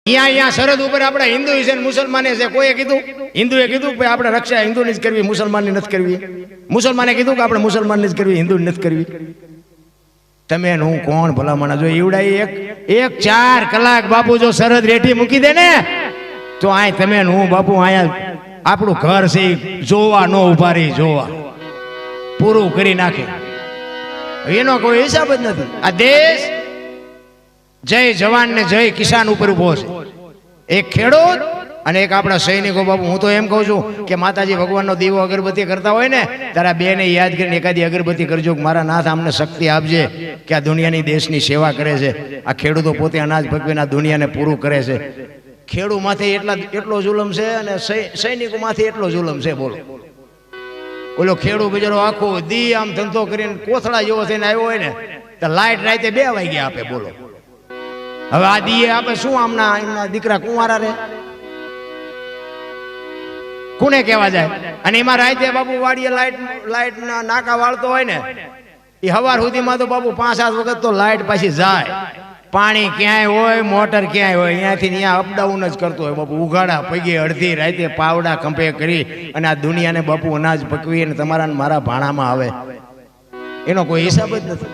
અહીંયા સરહદ ઉપર આપણે હિન્દુ છે મુસલમાને છે કોઈએ કીધું હિન્દુએ કીધું કે આપણે રક્ષા હિન્દુની જ કરવી મુસલમાનની નથી કરવી મુસલમાને કીધું કે આપણે મુસલમાનની જ કરવી હિન્દુની નથી કરવી તમે હું કોણ ભલામણા જો ઈવડાઈ એક 4 કલાક બાપુ જો સરહદ રેઠી મૂકી દે ને તો આ તમે હું બાપુ અહીંયા આપણું ઘર છે જોવા નો ઉભા રહી જોવા પૂરું કરી નાખે એનો કોઈ હિસાબ જ નથી આ દેશ જય જવાન ને જય કિસાન ઉપર ઉભો છે એક ખેડૂત અને એક આપણા સૈનિકો બાપુ હું તો એમ કહું છું કે માતાજી ભગવાનનો દીવો અગરબત્તી કરતા હોય ને તારા બેને યાદ કરીને એકાદી અગરબત્તી કરજો કે મારા નાથ અમને શક્તિ આપજે કે આ દુનિયાની દેશની સેવા કરે છે આ ખેડૂતો પોતે અનાજ પકવીને આ દુનિયાને પૂરું કરે છે ખેડૂત માથે એટલો જુલમ છે અને સૈનિકો માથે એટલો જુલમ છે બોલો ઓલો ખેડૂત બિચારો આખો દી આમ ધંધો કરીને કોથળા જેવો થઈને આવ્યો હોય ને તો લાઈટ રાતે 2 વાગ્યા આપે બોલો હવે આ દીએ આપે શું આમના એમના દીકરા કુંવારા રે કોને કહેવા જાય અને એમાં રાતે બાપુ વાડીએ લાઈટ ના નાકા વાળતો હોય ને એ હવાર સુધીમાં તો બાપુ 5-7 વખત તો લાઈટ પાછી જાય પાણી ક્યાંય હોય મોટર ક્યાંય હોય અહીંયાથી ત્યાં અપડાઉન જ કરતો હોય બાપુ ઉઘાડા પગે અડધી રાતે પાવડા કંપે કરી અને આ દુનિયાને બાપુ અનાજ પકવી અને તમારા મારા ભાણામાં આવે એનો કોઈ હિસાબ જ નથી